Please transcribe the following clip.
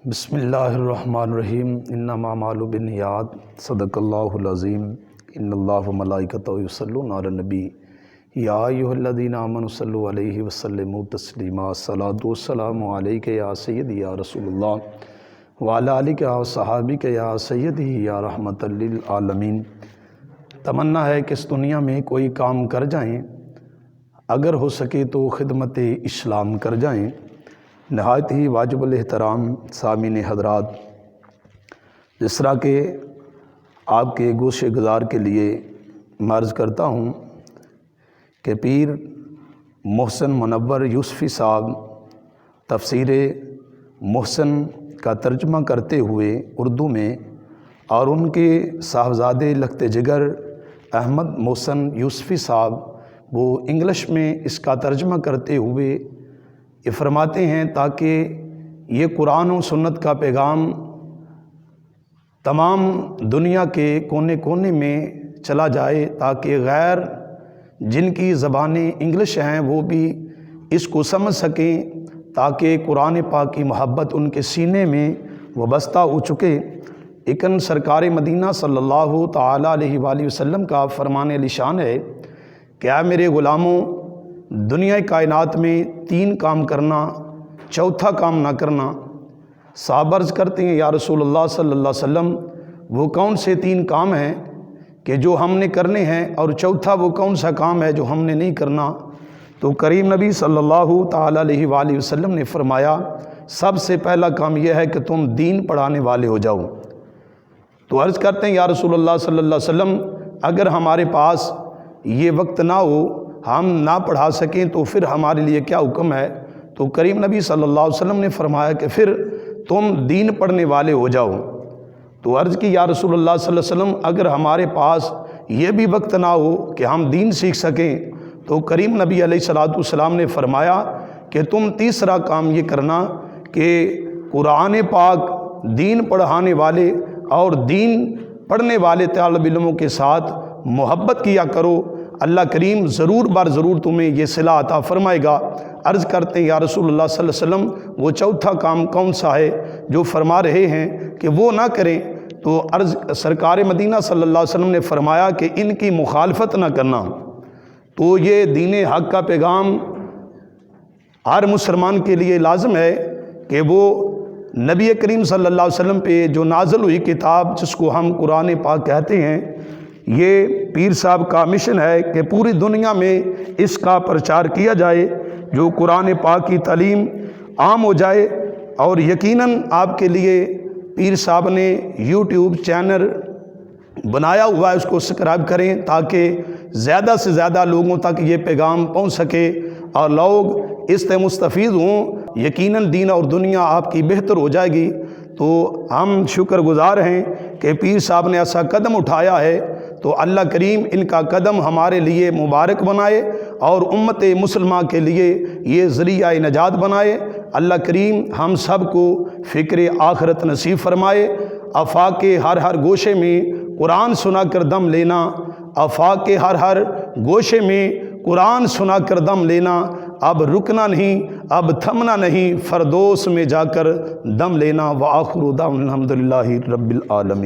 بسم اللہ الرحمن الرحیم انما اعمال بالنیات صدق اللہ العظیم ان اللہ وملائکتہ یصلون علی النبی یا ایھا الذین آمنوا صلوا علیہ وسلموا تسلیما الصلاۃ والسلام علیک یا سیدی یا رسول اللہ وعلی آلک و صحابک یا سیدی یا رحمۃ للعالمین۔ تمنا ہے کہ اس دنیا میں کوئی کام کر جائیں، اگر ہو سکے تو خدمت اسلام کر جائیں۔ نہایت ہی واجب الاحترام سامعین حضرات، جس طرح کہ آپ کے گوش گزار کے لیے عرض کرتا ہوں کہ پیر محسن منور یوسفی صاحب تفسیر محسن کا ترجمہ کرتے ہوئے اردو میں، اور ان کے صاحبزادے لخت جگر احمد محسن یوسفی صاحب وہ انگلش میں اس کا ترجمہ کرتے ہوئے یہ فرماتے ہیں تاکہ یہ قرآن و سنت کا پیغام تمام دنیا کے کونے کونے میں چلا جائے، تاکہ غیر جن کی زبانیں انگلش ہیں وہ بھی اس کو سمجھ سکیں، تاکہ قرآن پاک کی محبت ان کے سینے میں وابستہ ہو چکے۔ لیکن سرکار مدینہ صلی اللہ تعالیٰ علیہ وآلہ وسلم کا فرمان علی شان ہے کہ اے میرے غلاموں، دنیا کائنات میں 3 کام کرنا، چوتھا کام نہ کرنا۔ صحابہ عرض کرتے ہیں یا رسول اللہ صلی اللہ علیہ وسلم وہ کون سے 3 کام ہیں کہ جو ہم نے کرنے ہیں، اور چوتھا وہ کون سا کام ہے جو ہم نے نہیں کرنا؟ تو کریم نبی صلی اللہ تعالیٰ علیہ وآلہ وسلم نے فرمایا سب سے پہلا کام یہ ہے کہ تم دین پڑھانے والے ہو جاؤ۔ تو عرض کرتے ہیں یا رسول اللہ صلی اللہ علیہ وسلم اگر ہمارے پاس یہ وقت نہ ہو، ہم نہ پڑھا سکیں، تو پھر ہمارے لیے کیا حکم ہے؟ تو کریم نبی صلی اللہ علیہ وسلم نے فرمایا کہ پھر تم دین پڑھنے والے ہو جاؤ۔ تو عرض کی یا رسول اللہ صلی اللہ علیہ وسلم اگر ہمارے پاس یہ بھی وقت نہ ہو کہ ہم دین سیکھ سکیں، تو کریم نبی علیہ السلام نے فرمایا کہ تم تیسرا کام یہ کرنا کہ قرآن پاک دین پڑھانے والے اور دین پڑھنے والے طالب علموں کے ساتھ محبت کیا کرو، اللہ کریم ضرور بار ضرور تمہیں یہ صلہ عطا فرمائے گا۔ عرض کرتے ہیں یا رسول اللہ صلی اللہ علیہ وسلم وہ چوتھا کام کون سا ہے جو فرما رہے ہیں کہ وہ نہ کریں؟ تو سرکار مدینہ صلی اللہ علیہ وسلم نے فرمایا کہ ان کی مخالفت نہ کرنا۔ تو یہ دین حق کا پیغام ہر مسلمان کے لیے لازم ہے کہ وہ نبی کریم صلی اللہ علیہ وسلم پہ جو نازل ہوئی کتاب جس کو ہم قرآن پاک کہتے ہیں، یہ پیر صاحب کا مشن ہے کہ پوری دنیا میں اس کا پرچار کیا جائے، جو قرآن پاک کی تعلیم عام ہو جائے۔ اور یقیناً آپ کے لیے پیر صاحب نے یوٹیوب چینل بنایا ہوا ہے، اس کو سبسکرائب کریں تاکہ زیادہ سے زیادہ لوگوں تک یہ پیغام پہنچ سکے اور لوگ اس سے مستفید ہوں۔ یقیناً دین اور دنیا آپ کی بہتر ہو جائے گی۔ تو ہم شکر گزار ہیں کہ پیر صاحب نے ایسا قدم اٹھایا ہے، تو اللہ کریم ان کا قدم ہمارے لیے مبارک بنائے اور امت مسلمہ کے لیے یہ ذریعہ نجات بنائے۔ اللہ کریم ہم سب کو فکر آخرت نصیب فرمائے۔ آفاق کے ہر گوشے میں قرآن سنا کر دم لینا، آفاق کے ہر گوشے میں قرآن سنا کر دم لینا، اب رکنا نہیں، اب تھمنا نہیں، فردوس میں جا کر دم لینا۔ وآخر دعوانا الحمدللہ رب العالمین۔